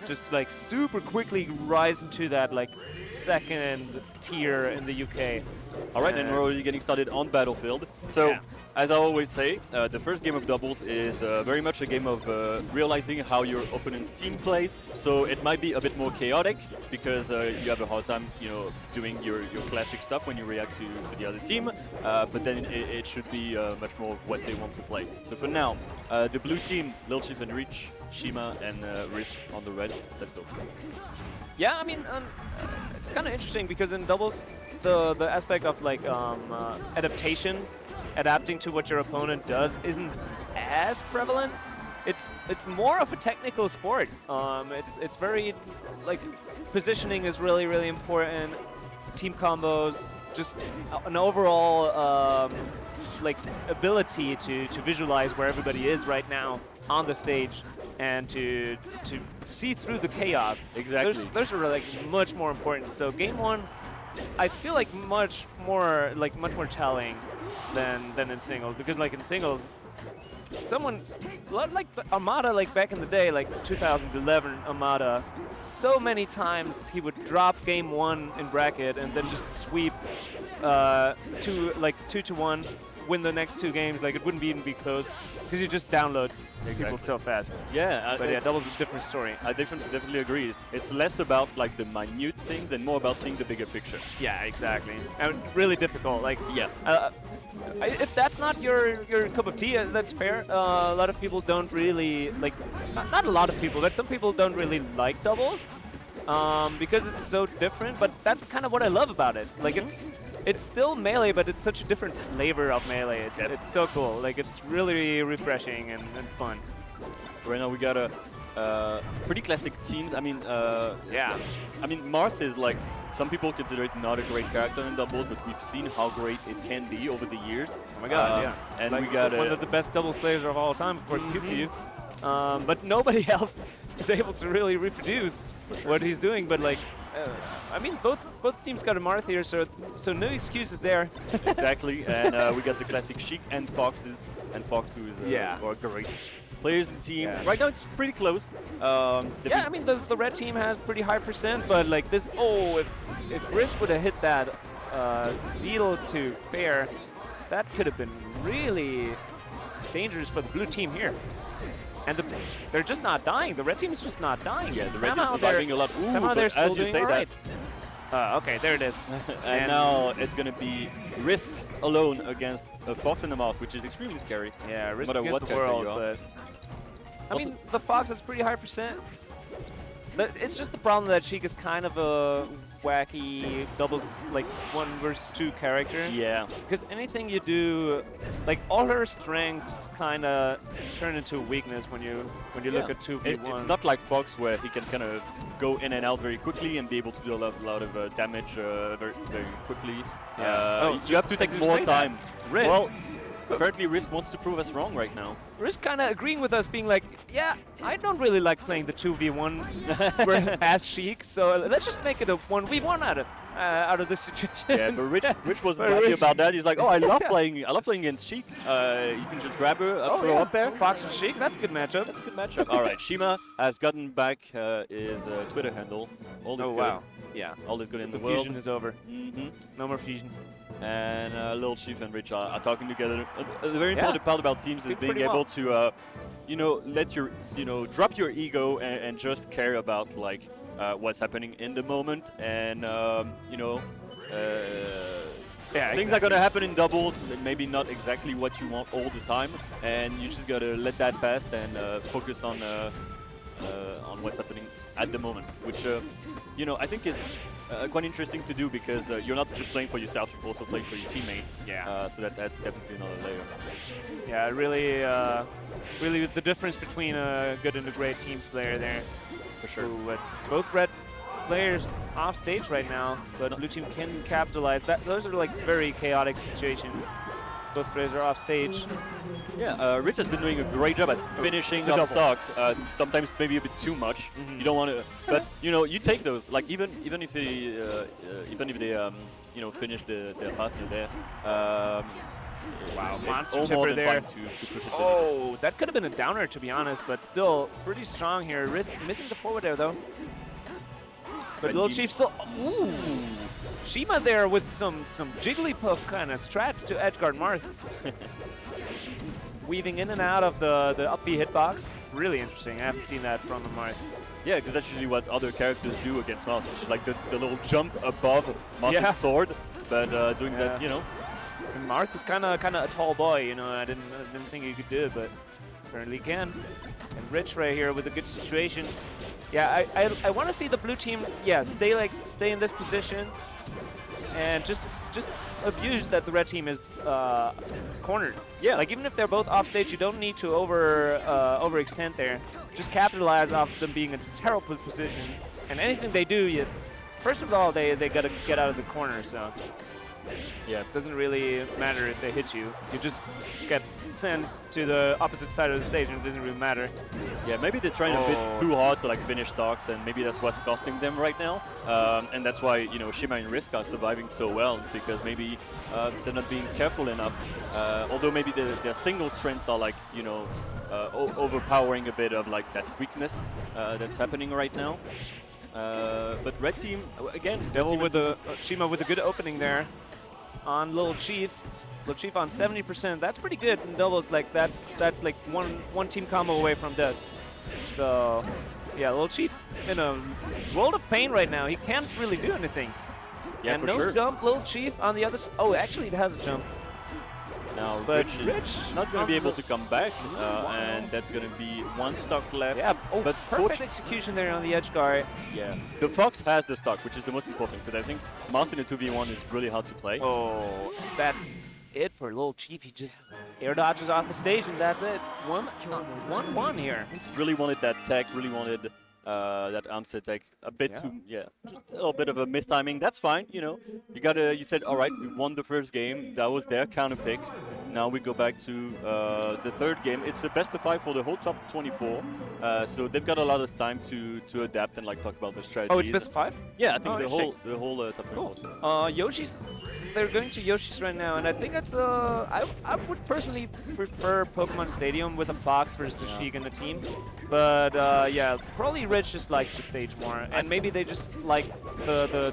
just like super quickly rise into that like second tier in the UK. All right, and we're already getting started on Battlefield. So, Yeah. as I always say, the first game of doubles is very much a game of realizing how your opponent's team plays. So it might be a bit more chaotic because you have a hard time, doing your classic stuff when you react to the other team. But then it should be much more of what they want to play. So for now, the blue team, Lil Chief and Reach, Schema and Risc on the red. Let's go. Yeah, I mean, it's kind of interesting because in doubles, the aspect of like adaptation, adapting to what your opponent does, isn't as prevalent. It's more of a technical sport. It's very like positioning is really important. Team combos, just an overall like ability to visualize where everybody is right now on the stage and to see through the chaos. Exactly. Those are like much more important. So game one, I feel like much more telling than in singles, because like in singles, someone like Armada, like back in the day, like 2011 Armada, so many times he would drop game one in bracket and then just sweep to like 2-1, win the next two games. Like it wouldn't even be close because you just download people so fast. Yeah, but yeah, doubles a different story. I definitely agree. It's less about like the minute things and more about seeing the bigger picture. Yeah, exactly. And really difficult. Like yeah. If that's not your cup of tea, that's fair. A lot of people don't really like, not a lot of people, but some people don't really like doubles because it's so different. But that's kind of what I love about it. Like it's still Melee, but it's such a different flavor of Melee. It's so cool. Like it's really refreshing and fun. Right now we got a pretty classic teams. I mean, yeah. I mean, Marth is like, some people consider it not a great character in doubles, but we've seen how great it can be over the years. Oh my god, yeah. And like we got one of the best doubles players of all time, of course, Pew. But nobody else is able to really reproduce what he's doing. But like, I mean, both teams got a Marth here, so no excuses there. Exactly, and we got the classic Sheik and Foxes, and Fox, who is are great players in the team. Yeah. Right now it's pretty close. Yeah, I mean the red team has pretty high percent, but like this, if Risc would have hit that needle to fair, that could have been really dangerous for the blue team here. And they're just not dying. The red team is just not dying. Yeah, the red team is surviving a lot. Ooh, somehow they're still doing all right. Okay, there it is. and now it's going to be Risc alone against a Fox in the mouth, which is extremely scary. Yeah, Risc no matter against what the character world, you are. but I mean, the Fox has pretty high percent. But it's just the problem that Sheik is kind of a wacky doubles, like 1-versus-2 character. Yeah. Because anything you do, like all her strengths kind of turn into a weakness when you look at 2v1. It's not like Fox where he can kind of go in and out very quickly and be able to do a lot of damage very quickly. Yeah. You have to take more time. Well, apparently Risc wants to prove us wrong right now. Risc kind of agreeing with us, being like, yeah, I don't really like playing the 2v1 as Sheik, so let's just make it a 1v1 out of this situation. Yeah, but Rich wasn't happy about that. He's like, oh, I love playing against Sheik. You can just grab her, throw up there. Fox with Sheik, that's a good matchup. That's a good matchup. All right, Schema has gotten back his Twitter handle. All is good. Wow. Yeah. All is good in the The world. fusion is over. No more fusion. And Lil Chief and Rich are talking together. A very important part about teams is being able to, let your, drop your ego and just care about like what's happening in the moment, and things are gonna happen in doubles, maybe not exactly what you want all the time, and you just gotta let that pass and focus on what's happening at the moment, which I think is quite interesting to do, because you're not just playing for yourself, you're also playing for your teammate. Yeah. So that's definitely another layer. Yeah, really the difference between a good and a great teams player there. For sure. But both red players off stage right now, but blue team can capitalize. Those are like very chaotic situations. Both players are off stage. Yeah, Rich has been doing a great job at finishing up stocks. Sometimes maybe a bit too much. You don't want to, but you take those. Like even if they finish their partner there, Wow, It's monster all more tipper than there. fine to push it. Oh, that could have been a downer, to be honest, but still pretty strong here. Risc missing the forward there, though. But Red Little team. Chief still... Ooh! Schema there with some Jigglypuff kind of strats to edgeguard Marth. Weaving in and out of the up B hitbox. Really interesting. I haven't seen that from the Marth. Yeah, because that's usually what other characters do against Mouse, which is like the little jump above Mouse's Yeah. sword, but doing that, you know. And Marth is kind of a tall boy, you know. I didn't think he could do it, but apparently he can. And Rich right here with a good situation. Yeah, I want to see the blue team, yeah, stay in this position, and just abuse that the red team is cornered. Yeah. Like even if they're both off stage, you don't need to overextend there. Just capitalize off them being in a terrible position, and anything they do, first of all, they gotta get out of the corner. So yeah, it doesn't really matter if they hit you. You just get sent to the opposite side of the stage, and it doesn't really matter. Yeah, maybe they're trying a bit too hard to like finish stocks, and maybe that's what's costing them right now. And that's why, you know, Schema and Risc are surviving so well. It's because maybe they're not being careful enough. Although maybe their single strengths are like, you know, overpowering a bit of like that weakness that's happening right now. But red team again. Devil with the Schema with a good opening there on Little Chief. Little Chief on 70%. That's pretty good in doubles. Like that's like one team combo away from death. So yeah, Little Chief in a world of pain right now. He can't really do anything. Yeah, and for no sure. jump, Little Chief on the other. Oh, actually, it has a jump. Now But Rich is not going to be able to come back, and that's going to be one stock left. Yeah. Oh, but perfect execution there on the edge guard. yeah, the Fox has the stock, which is the most important, because I think Mouse in a 2v1 is really hard to play. Oh, that's it for Little Chief. He just air dodges off the stage, and that's it. 1-1 here. Really wanted that tech, really wanted that Amset tech a bit too, just a little bit of a mistiming. That's fine, you know. You said, all right, we won the first game. That was their counter pick. Now we go back to the third game. It's a best of 5 for the whole top 24. So they've got a lot of time to adapt and like talk about their strategies. Oh, it's best of 5? Yeah, I think Oh, the whole top 24. Cool. Yoshi's. They're going to Yoshi's right now, and I think that's I would personally prefer Pokemon Stadium with a Fox versus a Sheik in the team. But yeah, probably Rich just likes the stage more, and maybe they just like the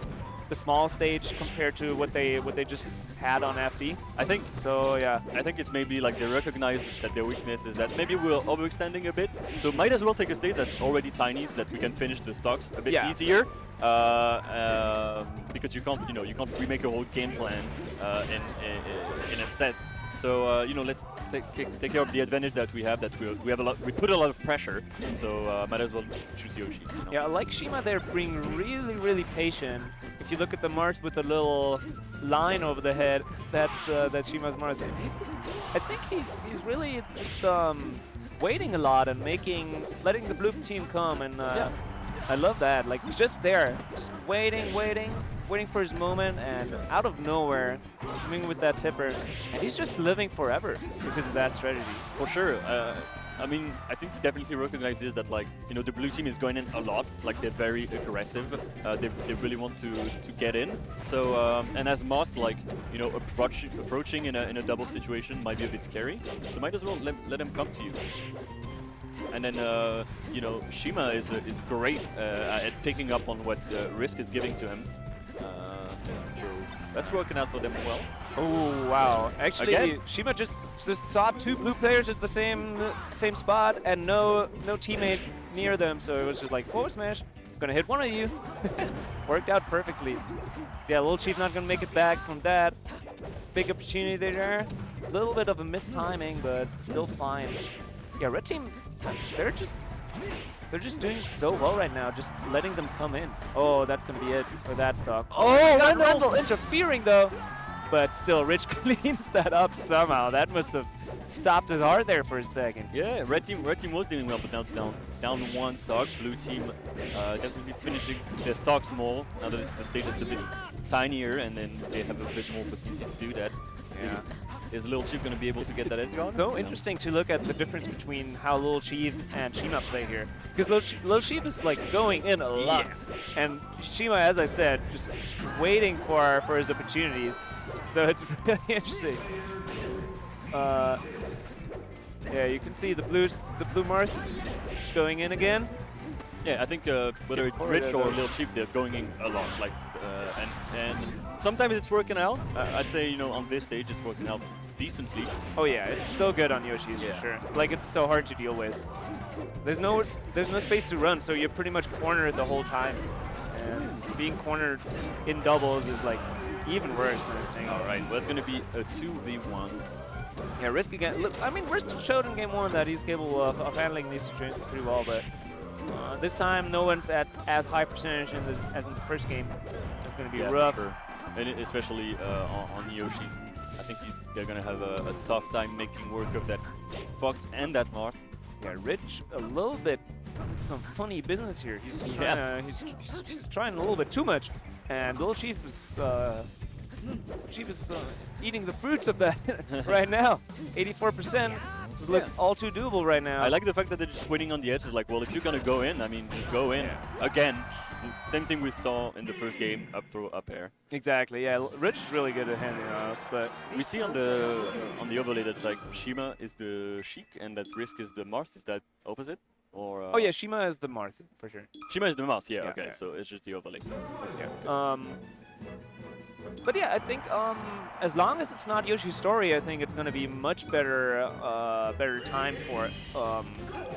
small stage compared to what they just had on FD. I think So yeah. I think it's maybe like they recognize that their weakness is that maybe we're overextending a bit. So might as well take a stage that's already tiny so that we can finish the stocks a bit easier. Because you can't remake a whole game plan in a set. So let's take care of the advantage that we have. That we put a lot of pressure. So might as well choose Yoshi. You know? Yeah, I like Schema there being really patient. If you look at the Marth with the little line over the head, that's Schema's Marth. And I think he's really just waiting a lot and letting the blue team come. And I love that. Like he's just there, just waiting for his moment, and out of nowhere, coming with that tipper, and he's just living forever because of that strategy. For sure. I mean, I think he definitely recognizes that, like, you know, the blue team is going in a lot. Like, they're very aggressive. They really want to get in. So, and as Moss, like, you know, approaching in a double situation might be a bit scary. So might as well let him come to you. And then, you know, Schema is great at picking up on what Risc is giving to him. So that's working out for them well. Oh wow! Actually, Again? Schema just saw two blue players at the same spot and no teammate near them, so it was just like forward smash. Gonna hit one of you. Worked out perfectly. Yeah, Little Chief not gonna make it back from that. Big opportunity there. A little bit of a mistiming, but still fine. Yeah, red team, they're just doing so well right now, just letting them come in. Oh, that's gonna be it for that stock. Oh, Randall interfering though, but still, Rich cleans that up somehow. That must have stopped his heart there for a second. Yeah, red team was doing well, but now down one stock. Blue team definitely finishing their stocks more now that it's a stage that's a bit tinier, and then they have a bit more opportunity to do that. Yeah. Is Little Chief going to be able to get that edge on? So interesting to look at the difference between how Little Chief and Schema play here. Because Little Chief is like going in a lot. And Schema, as I said, just waiting for his opportunities. So it's really interesting. Yeah, you can see the blue Marth going in again. Yeah, I think whether it's Rich or Lil Chief, they're going in a lot. Like, and sometimes it's working out. I'd say, you know, on this stage it's working out decently. Oh yeah, it's so good on Yoshi's for sure. Like, it's so hard to deal with. There's no space to run, so you're pretty much cornered the whole time. And being cornered in doubles is like even worse than singles. All right, well, it's going to be a 2v1. Yeah, Risc again. Look, I mean, Risc showed in game 1 that he's capable of handling these situations pretty well, but this time no one's at as high percentage as in the first game. It's going to be rough. Sure. And especially on Yoshi's, I think they're going to have a tough time making work of that Fox and that Marth. Yeah, Rich a little bit some funny business here. He's trying a little bit too much, and Lil Chief is eating the fruits of that right now. 84% looks all too doable right now. I like the fact that they're just waiting on the edge. It's like, well, if you're gonna go in, I mean, just go in. Again, same thing we saw in the first game, up throw, up air. Exactly. Yeah, Rich is really good at handling us, but we see on the overlay that like Schema is the Sheik and that Risc is the Mars. Is that opposite? Or oh yeah, Schema is the Marth for sure. Schema is the Mars. Yeah. Okay. So it's just the overlay. Yeah. But yeah, I think as long as it's not Yoshi's story, I think it's going to be much better better time for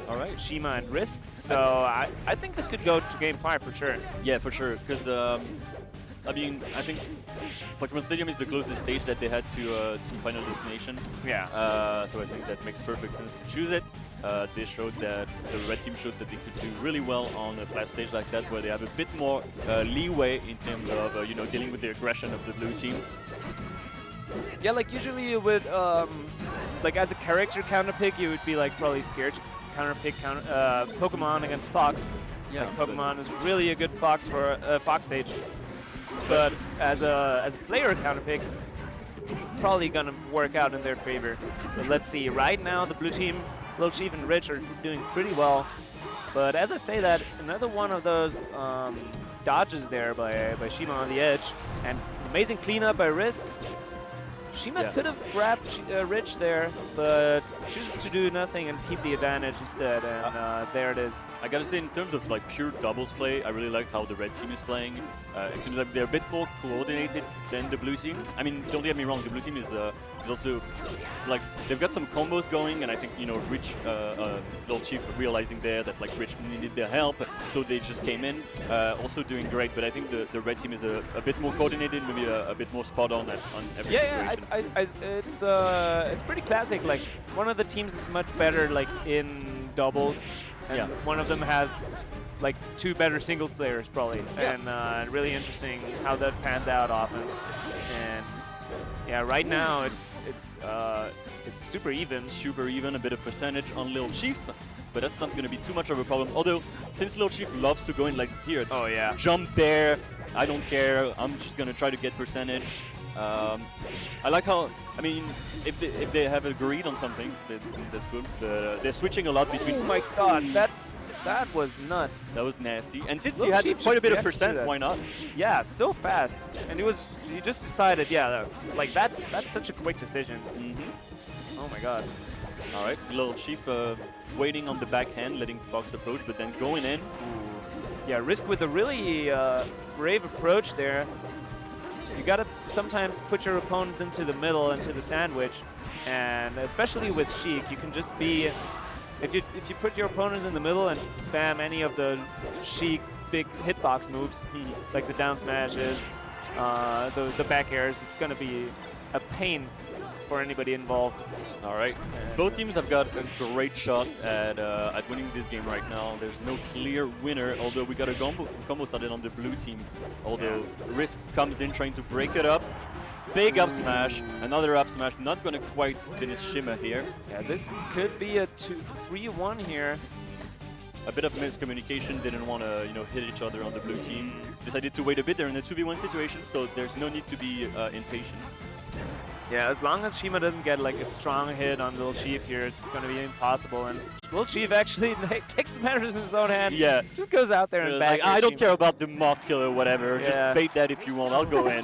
all right, Schema and Risc. So I think this could go to game 5 for sure. Yeah, for sure. Because I mean, I think Pokemon Stadium is the closest stage that they had to Final Destination. Yeah. So I think that makes perfect sense to choose it. They showed that the red team showed that they could do really well on a flat stage like that, where they have a bit more leeway in terms of you know, dealing with the aggression of the blue team. Yeah, like usually you would like as a character counter pick, you would be like probably scared to counter pick Pokemon against Fox. Yeah, like, Pokemon is really a good Fox for a Fox stage, but as a player counter pick, probably gonna work out in their favor. So let's see. Right now, the blue team, Lil Chief and Rich are doing pretty well, but as I say that, another one of those dodges there by Schema on the edge, and amazing cleanup by Risc. Schema could have grabbed Rich there, but chooses to do nothing and keep the advantage instead, and there it is. I gotta say, in terms of like pure doubles play, I really like how the red team is playing. It seems like they're a bit more coordinated than the blue team. I mean, don't get me wrong, the blue team is also like, they've got some combos going, and I think, you know, Rich, Lil Chief realizing there that like Rich needed their help, so they just came in, also doing great. But I think the red team is a bit more coordinated, maybe a bit more spot on every situation. It's pretty classic. Like, one of the teams is much better like in doubles, and one of them has like 2 better single players probably, and really interesting how that pans out often. And yeah, right now it's super even. Super even, a bit of percentage on Lil Chief, but that's not going to be too much of a problem. Although, since Lil Chief loves to go in like here, jump there, I don't care, I'm just going to try to get percentage. I like how, I mean, if they have agreed on something, that's good. They're switching a lot between. Oh my god, that was nuts. That was nasty. And since he had quite a bit of percent, why not? Yeah, so fast. And he just decided, like that's such a quick decision. Oh my god. All right, Lil Chief waiting on the backhand, letting Fox approach, but then going in. Yeah, Risc with a really brave approach there. You gotta sometimes put your opponents into the middle, into the sandwich, and especially with Sheik, you can just be, if you put your opponents in the middle and spam any of the Sheik big hitbox moves, like the down smashes, the back airs, it's gonna be a pain for anybody involved. All right, both teams have got a great shot at winning this game right now. There's no clear winner, although we got a combo started on the blue team. Although Risc comes in trying to break it up. Big up smash, another up smash, not gonna quite finish Schema here. Yeah, this could be a 3-1 here. A bit of miscommunication, didn't want to, you know, hit each other on the blue team. Decided to wait a bit, they're in a 2v1 situation, so there's no need to be impatient. Yeah, as long as Schema doesn't get like a strong hit on Lil Chief here, it's going to be impossible. And Lil Chief actually takes the matters in his own hand. Yeah. Just goes out there and back. Like, I don't care about the mod killer or whatever. Just bait that if you want. I'll go in.